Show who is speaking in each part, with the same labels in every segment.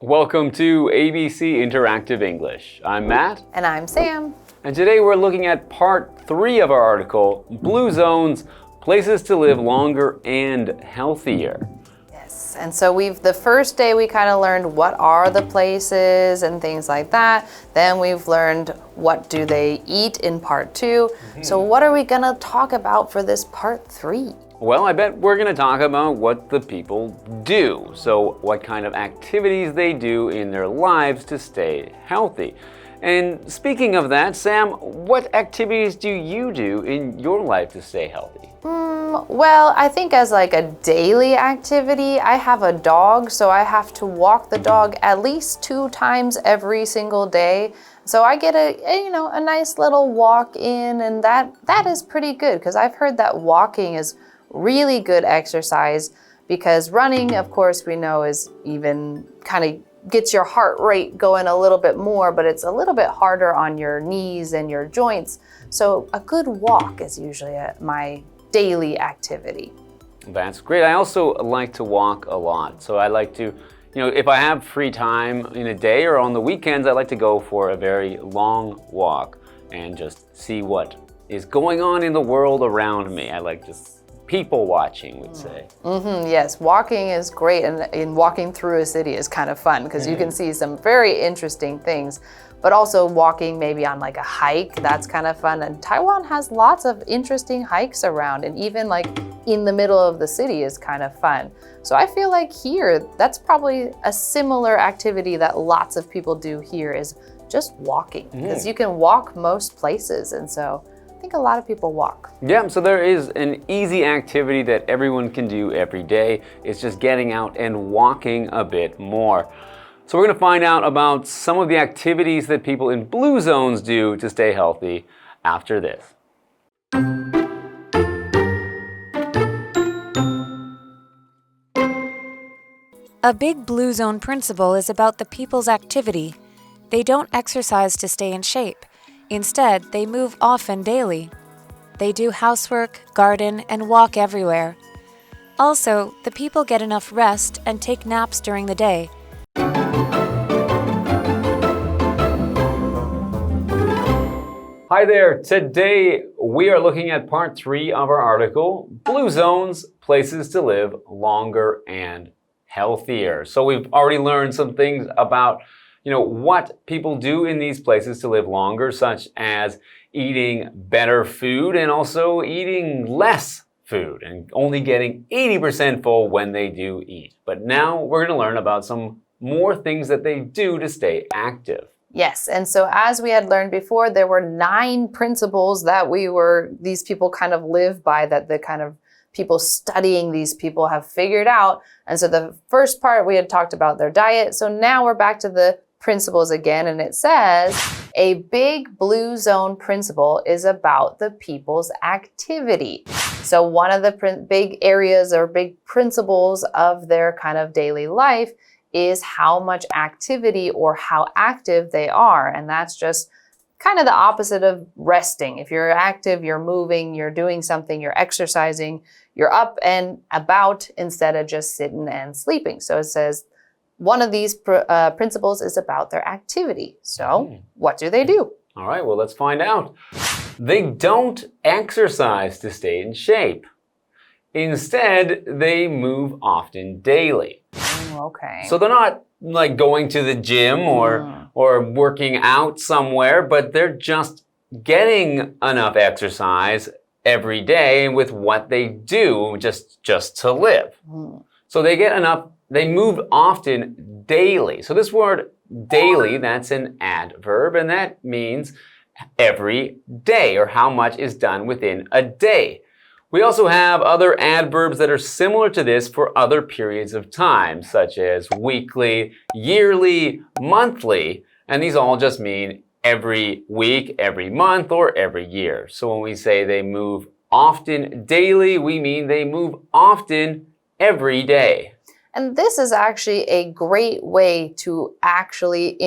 Speaker 1: Welcome to ABC Interactive English. I'm Matt.
Speaker 2: And I'm Sam.
Speaker 1: And today we're looking at part 3 of our article, Blue Zones, Places to Live Longer and Healthier.
Speaker 2: Yes, and so the first day we kind of learned what are the places and things like that. Then we've learned what do they eat in part 2. So what are we going to talk about for this part 3?
Speaker 1: Well, I bet we're going to talk about what the people do. So what kind of activities they do in their lives to stay healthy. And speaking of that, Sam, what activities do you do in your life to stay healthy?
Speaker 2: Well, I think as like a daily activity, I have a dog, so I have to walk the dog at least 2 times every single day. So I get a nice little walk in, and that is pretty good because I've heard that walking is really good exercise because running, of course, we know is even kind of gets your heart rate going a little bit more, but it's a little bit harder on your knees and your joints. So a good walk is usually my daily activity.
Speaker 1: That's great. I also like to walk a lot. So I like to, if I have free time in a day or on the weekends, I like to go for a very long walk and just see what is going on in the world around me. I like just people watching, we'd say.
Speaker 2: Yes, walking is great, and walking through a city is kind of fun because you can see some very interesting things, but also walking maybe on like a hike, that's kind of fun. And Taiwan has lots of interesting hikes around, and even like in the middle of the city is kind of fun. So I feel like here, that's probably a similar activity that lots of people do here is just walking, because you can walk most places, and so I think a lot of people walk.
Speaker 1: Yeah, so there is an easy activity that everyone can do every day. It's just getting out and walking a bit more. So we're going to find out about some of the activities that people in blue zones do to stay healthy after this.
Speaker 3: A big blue zone principle is about the people's activity. They don't exercise to stay in shape. Instead, they move often daily. They do housework, garden, and walk everywhere. Also, the people get enough rest and take naps during the day.
Speaker 1: Hi there. Today we are looking at part 3 of our article, Blue Zones, Places to Live Longer and Healthier. So we've already learned some things about what people do in these places to live longer, such as eating better food and also eating less food and only getting 80% full when they do eat. But now we're going to learn about some more things that they do to stay active.
Speaker 2: Yes, and so as we had learned before, there were 9 principles that these people kind of live by, that the kind of people studying these people have figured out. And so the first part we had talked about their diet. So now we're back to the principles again, and it says a big blue zone principle is about the people's activity. So one of the big areas or big principles of their kind of daily life is how much activity or how active they are. And that's just kind of the opposite of resting. If you're active, you're moving, you're doing something, you're exercising, you're up and about instead of just sitting and sleeping. So it says one of these principles is about their activity. So what do they do?
Speaker 1: All right, well, let's find out. They don't exercise to stay in shape. Instead, they move often daily.
Speaker 2: Okay.
Speaker 1: So they're not like going to the gym or working out somewhere, but they're just getting enough exercise every day with what they do just to live. So they get enough. They move often daily. So this word daily, that's an adverb, and that means every day, or how much is done within a day. We also have other adverbs that are similar to this for other periods of time, such as weekly, yearly, monthly, and these all just mean every week, every month, or every year. So when we say they move often daily, we mean they move often every day.
Speaker 2: And this is actually a great way to actually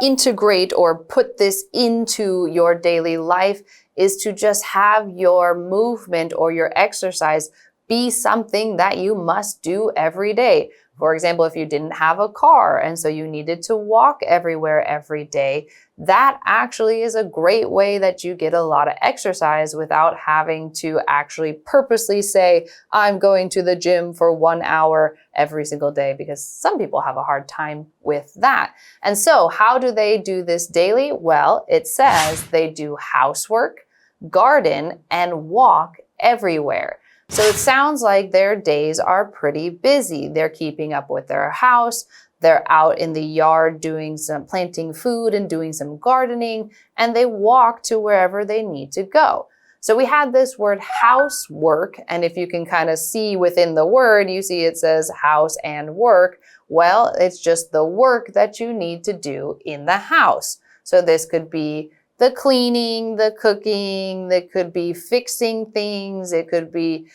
Speaker 2: integrate or put this into your daily life, is to just have your movement or your exercise be something that you must do every day. For example, if you didn't have a car and so you needed to walk everywhere every day, that actually is a great way that you get a lot of exercise without having to actually purposely say, I'm going to the gym for 1 hour every single day, because some people have a hard time with that. And so how do they do this daily? Well, it says they do housework, garden, and walk everywhere. So it sounds like their days are pretty busy. They're keeping up with their house. They're out in the yard doing some planting food and doing some gardening, and they walk to wherever they need to go. So we had this word housework, and if you can kind of see within the word, you see it says house and work. Well, it's just the work that you need to do in the house. So this could be the cleaning, the cooking, it could be fixing things, it could be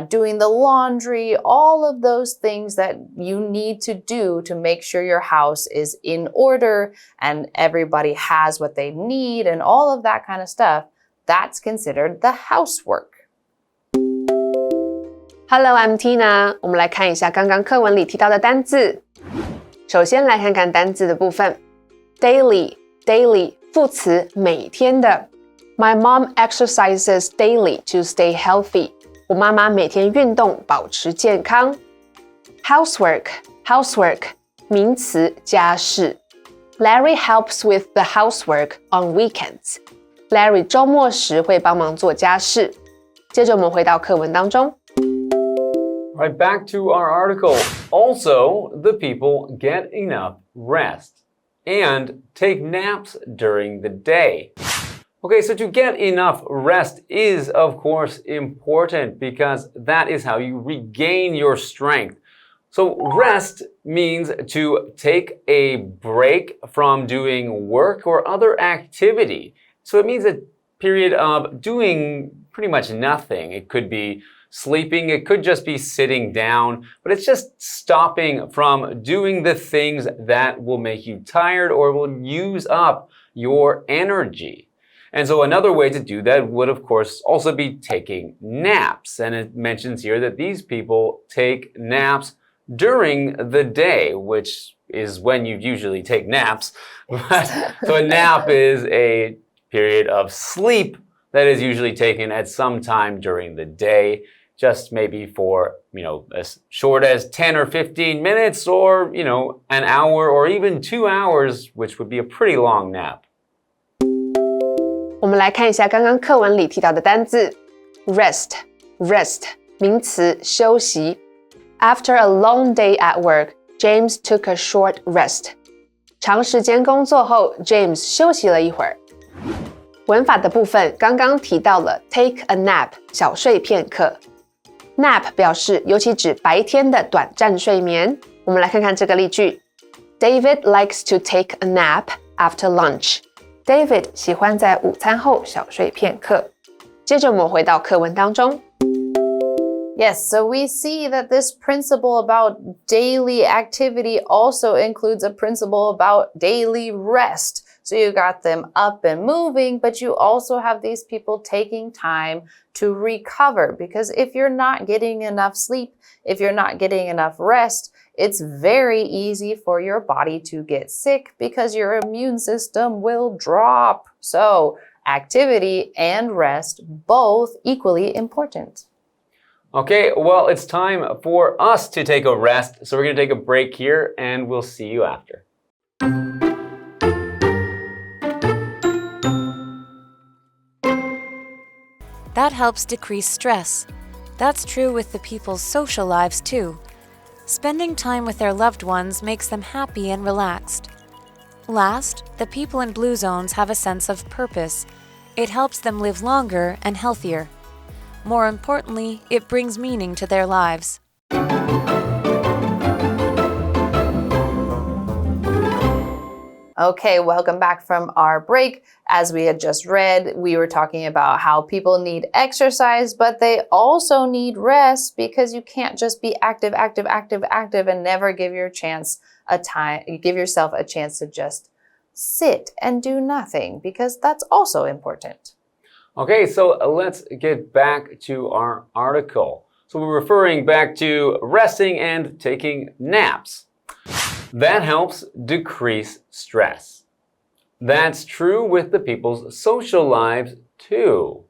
Speaker 2: doing the laundry, all of those things that you need to do to make sure your house is in order and everybody has what they need and all of that kind of stuff. That's considered the housework.
Speaker 4: Hello, I'm Tina. 我们来看一下刚刚课文里提到的单字。首先来看看单字的部分。Daily 副词每天的。My mom exercises daily to stay healthy. 我妈妈每天运动保持健康。Housework 名词家事。Larry helps with the housework on weekends. Larry 周末时会帮忙做家事。接着我们回到课文当中。
Speaker 1: Right, back to our article. Also, the people get enough rest and take naps during the day. Okay, so to get enough rest is, of course, important because that is how you regain your strength. So rest means to take a break from doing work or other activity. So it means a period of doing pretty much nothing. It could be sleeping, it could just be sitting down, but it's just stopping from doing the things that will make you tired or will use up your energy. And so another way to do that would, of course, also be taking naps. And it mentions here that these people take naps during the day, which is when you usually take naps. So a nap is a period of sleep that is usually taken at some time during the day, just maybe for, as short as 10 or 15 minutes or, an hour or even 2 hours, which would be a pretty long nap.
Speaker 4: 我们来看一下刚刚课文里提到的单字 rest 名词休息 After a long day at work, James took a short rest. 长时间工作后 James 休息了一会儿文法的部分刚刚提到了 take a nap 小睡片刻 Nap 表示尤其指白天的短暂睡眠我们来看看这个例句 David likes to take a nap after lunch. David 喜欢在午餐后小睡片刻。接着我们回到课文当中。
Speaker 2: Yes, so we see that this principle about daily activity also includes a principle about daily rest. So you got them up and moving, but you also have these people taking time to recover. Because if you're not getting enough sleep, if you're not getting enough rest, it's very easy for your body to get sick because your immune system will drop. So activity and rest, both equally important.
Speaker 1: Okay, well, it's time for us to take a rest. So we're going to take a break here and we'll see you after.
Speaker 3: That helps decrease stress. That's true with the people's social lives too. Spending time with their loved ones makes them happy and relaxed. Last, the people in blue zones have a sense of purpose. It helps them live longer and healthier. More importantly, it brings meaning to their lives.
Speaker 2: Okay, welcome back from our break. As we had just read, we were talking about how people need exercise, but they also need rest because you can't just be active and never give yourself a chance to just sit and do nothing because that's also important.
Speaker 1: Okay, so let's get back to our article. So we're referring back to resting and taking naps. That helps decrease stress. That's true with the people's social lives too.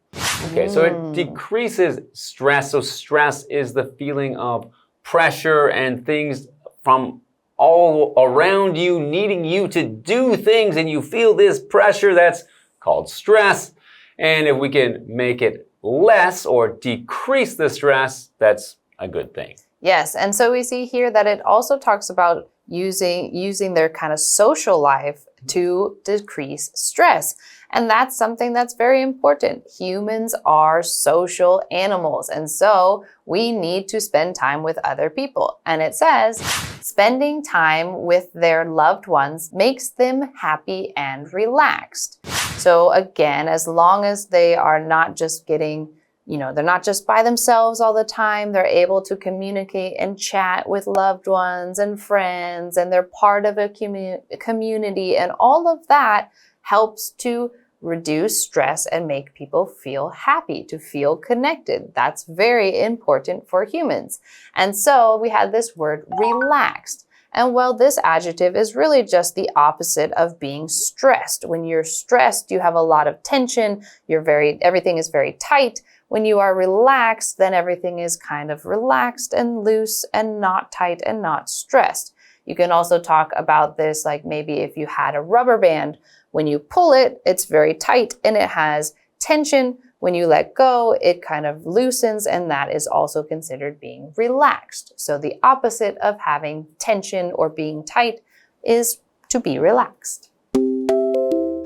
Speaker 1: Okay, so it decreases stress. So stress is the feeling of pressure and things from all around you needing you to do things, and you feel this pressure. That's called stress. And if we can make it less or decrease the stress, that's a good thing.
Speaker 2: Yes, and so we see here that it also talks about using their kind of social life to decrease stress. And that's something that's very important. Humans are social animals, and so we need to spend time with other people. And it says, spending time with their loved ones makes them happy and relaxed. So again, as long as they are not just getting, they're not just by themselves all the time, they're able to communicate and chat with loved ones and friends, and they're part of a community, and all of that helps to reduce stress and make people feel happy, to feel connected. That's very important for humans. And so we had this word relaxed. And well, this adjective is really just the opposite of being stressed. When you're stressed, you have a lot of tension, everything is very tight. When you are relaxed, then everything is kind of relaxed and loose and not tight and not stressed. You can also talk about this like maybe if you had a rubber band. When you pull it, it's very tight and it has tension. When you let go, it kind of loosens, and that is also considered being relaxed. So the opposite of having tension or being tight is to be relaxed.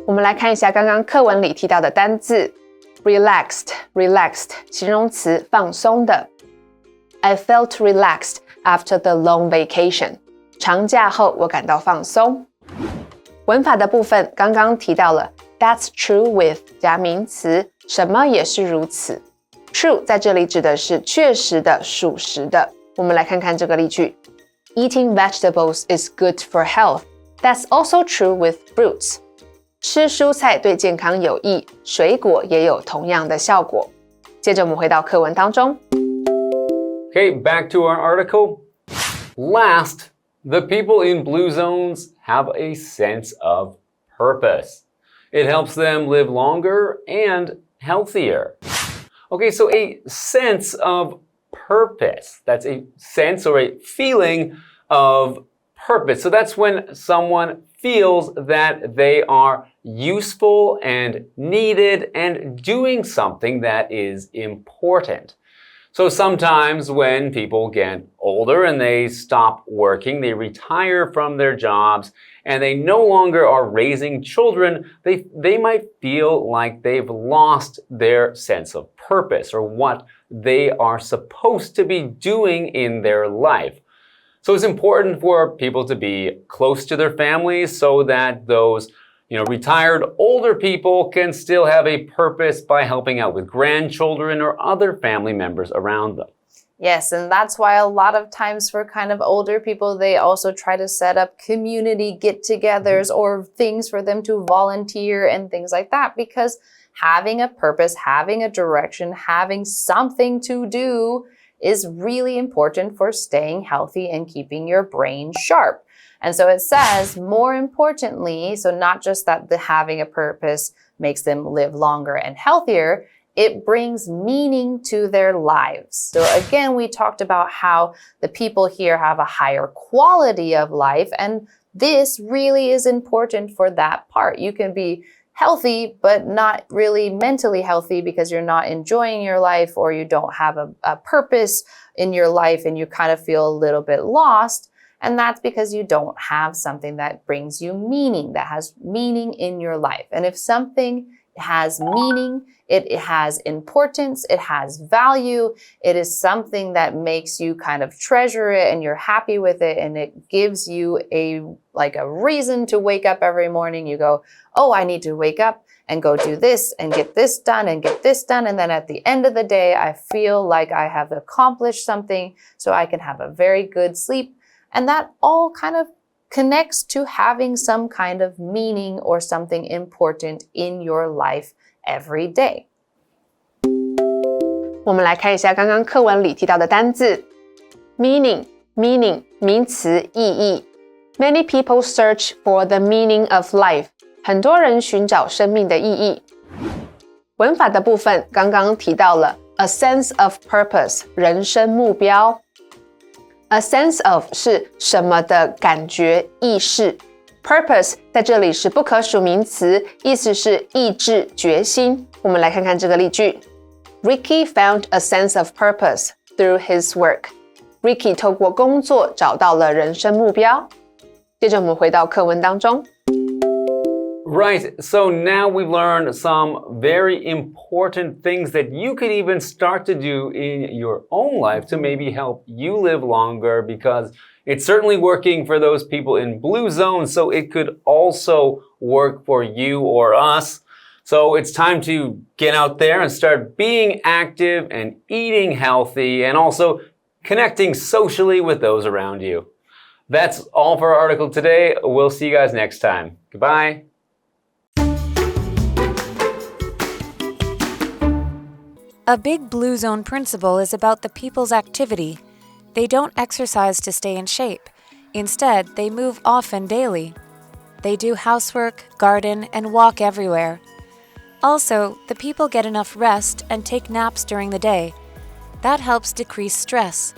Speaker 4: 我们来看一下刚刚课文里提到的单字 relaxed 形容词放松的 I felt relaxed after the long vacation 长假后我感到放松文法的部分刚刚提到了 That's true with 加名词什么也是如此 True 在这里指的是确实的属实的我们来看看这个例句 Eating vegetables is good for health That's also true with fruits吃蔬菜对健康有益，水果也有同样的效果。接着我们回到课文当中。
Speaker 1: Okay, back to our article. Last, the people in blue zones have a sense of purpose. It helps them live longer and healthier. Okay, so a sense of purpose. That's a sense or a feeling of purpose. So that's when someone feels that they are useful and needed and doing something that is important. So sometimes when people get older and they stop working, they retire from their jobs, and they no longer are raising children, they might feel like they've lost their sense of purpose or what they are supposed to be doing in their life. So it's important for people to be close to their families so that those, retired older people can still have a purpose by helping out with grandchildren or other family members around them.
Speaker 2: Yes, and that's why a lot of times for kind of older people, they also try to set up community get-togethers or things for them to volunteer and things like that, because having a purpose, having a direction, having something to do is really important for staying healthy and keeping your brain sharp. And so it says, more importantly, so not just that having a purpose makes them live longer and healthier, it brings meaning to their lives. So again, we talked about how the people here have a higher quality of life, and this really is important for that part. You can be healthy, but not really mentally healthy because you're not enjoying your life or you don't have a purpose in your life and you kind of feel a little bit lost. And that's because you don't have something that brings you meaning, that has meaning in your life. And if something has meaning, it has importance, it has value, it is something that makes you kind of treasure it and you're happy with it, and it gives you a reason to wake up every morning. You go, oh, I need to wake up and go do this and get this done and get this done. And then at the end of the day, I feel like I have accomplished something so I can have a very good sleep. And that all kind of connects to having some kind of meaning or something important in your life every day.
Speaker 4: 我们来看一下刚刚课文里提到的单字 meaning 名词意义 Many people search for the meaning of life 很多人寻找生命的意义文法的部分刚刚提到了 a sense of purpose 人生目标 A sense of 是什么的感觉意识 Purpose 在这里是不可数名词意思是意志决心我们来看看这个例句Ricky found a sense of purpose through his work. Ricky 透过工作找到了人生目标。接着我们回到课文当中。
Speaker 1: Right, so now we've learned some very important things that you could even start to do in your own life to maybe help you live longer because it's certainly working for those people in blue zones, so it could also work for you or us.So it's time to get out there and start being active and eating healthy and also connecting socially with those around you. That's all for our article today. We'll see you guys next time. Goodbye.
Speaker 3: A big blue zone principle is about the people's activity. They don't exercise to stay in shape. Instead, they move often daily. They do housework, garden, and walk everywhere.Also, the people get enough rest and take naps during the day. That helps decrease stress.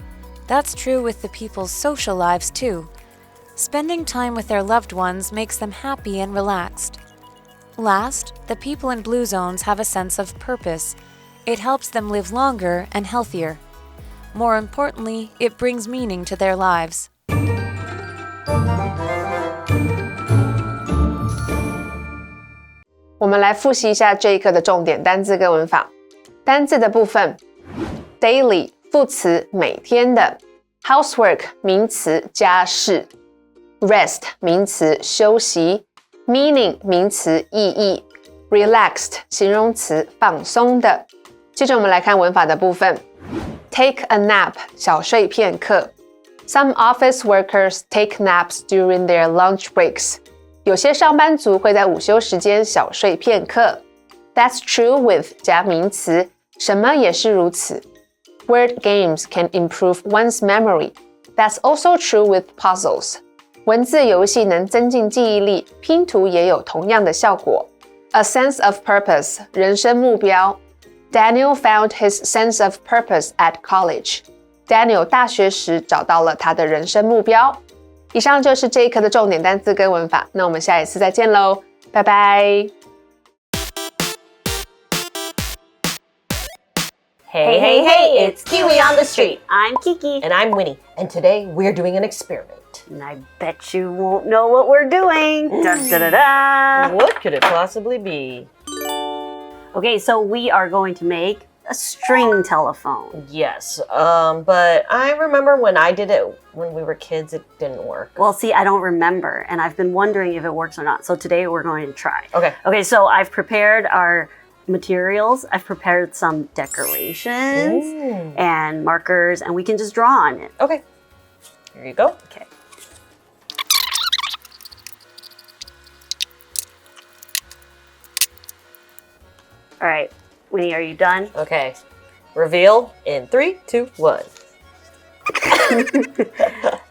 Speaker 3: That's true with the people's social lives too. Spending time with their loved ones makes them happy and relaxed. Last, the people in blue zones have a sense of purpose. It helps them live longer and healthier. More importantly, it brings meaning to their lives.
Speaker 4: 我们来复习一下这一课的重点单字跟文法。单字的部分 daily 副词每天的 housework 名词家事 rest 名词休息 meaning 名词意义 relaxed 形容词放松的。接着我们来看文法的部分 take a nap 小睡片刻 Some office workers take naps during their lunch breaks有些上班族会在午休时间小睡片刻 That's true with 加名词什么也是如此 Word games can improve one's memory That's also true with puzzles 文字游戏能增进记忆力拼图也有同样的效果 A sense of purpose 人生目标 Daniel found his sense of purpose at college Daniel 大学时找到了他的人生目标以上就是这一课的重点单字跟文法，那我们下一次再见喽，拜拜。
Speaker 5: Hey, hey, hey, it's Kiwi on the street. I'm Kiki. And I'm Winnie. And today we're doing an experiment.
Speaker 6: And I bet you won't know what we're doing. Da, da, da, da.
Speaker 5: What could it possibly be?
Speaker 6: Okay, so we are going to make a string telephone.
Speaker 5: Yes, but I remember when I did it when we were kids, it didn't work.
Speaker 6: Well, see, I don't remember, and I've been wondering if it works or not. So today we're going to try.
Speaker 5: Okay.
Speaker 6: Okay, so I've prepared our materials. I've prepared some decorations and markers, and we can just draw on it.
Speaker 5: Okay. Here you go.
Speaker 6: Okay. All right. Winnie, are you done?
Speaker 5: Okay. Reveal in 3, 2, 1.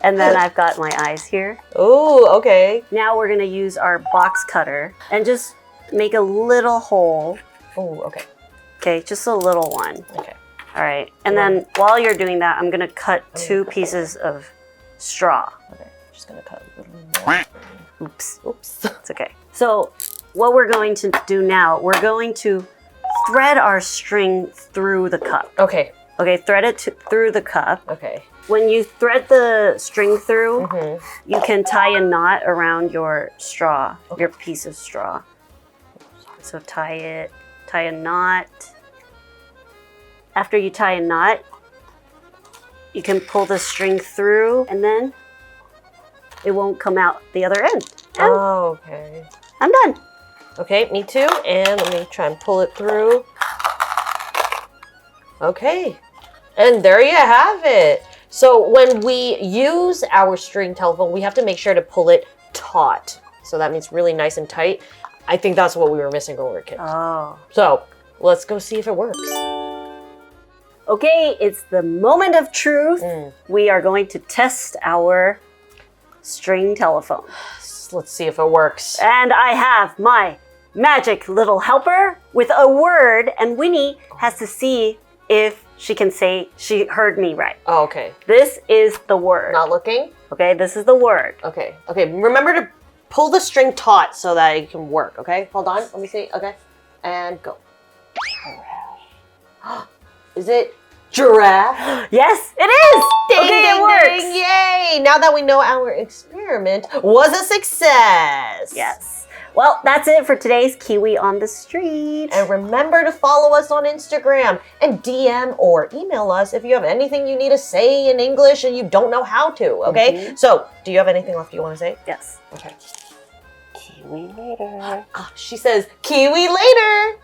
Speaker 6: And then I've got my eyes here.
Speaker 5: Ooh, okay.
Speaker 6: Now we're gonna use our box cutter and just make a little hole.
Speaker 5: Ooh, okay.
Speaker 6: Okay, just a little one.
Speaker 5: Okay.
Speaker 6: All right. And then while you're doing that, I'm gonna cut 2 pieces of straw.
Speaker 5: Okay. Just gonna cut a little more.
Speaker 6: Oops. Oops. It's okay. So what we're going to do now, we're going to thread our string through the cup.
Speaker 5: Okay.
Speaker 6: Okay, thread it through the cup.
Speaker 5: Okay.
Speaker 6: When you thread the string through, you can tie a knot around your straw, your piece of straw. So tie a knot. After you tie a knot, you can pull the string through and then it won't come out the other end.
Speaker 5: Oh, okay.
Speaker 6: I'm done.
Speaker 5: Okay, me too. And let me try and pull it through. Okay. And there you have it. So when we use our string telephone, we have to make sure to pull it taut. So that means really nice and tight. I think that's what we were missing when we were kids.
Speaker 6: Oh.
Speaker 5: So let's go see if it works.
Speaker 6: Okay, it's the moment of truth. We are going to test our string telephone.
Speaker 5: Let's see if it works.
Speaker 6: And I have my magic little helper with a word, and Winnie has to see if she can say she heard me right.
Speaker 5: Oh, okay.
Speaker 6: This is the word.
Speaker 5: Not looking?
Speaker 6: Okay, this is the word.
Speaker 5: Okay. Okay, remember to pull the string taut so that it can work, okay? Hold on, let me see. Okay. And go. Is it giraffe?
Speaker 6: Yes, it is!
Speaker 5: Ding,
Speaker 6: Okay,
Speaker 5: ding,
Speaker 6: it works!
Speaker 5: ding, yay! Now that we know our experiment was a success.
Speaker 6: Yes. Well, that's it for today's Kiwi on the Street.
Speaker 5: And remember to follow us on Instagram and DM or email us if you have anything you need to say in English and you don't know how to, okay? So, do you have anything left you want to say?
Speaker 6: Yes.
Speaker 5: Okay.
Speaker 6: Kiwi later.
Speaker 5: She says, Kiwi later!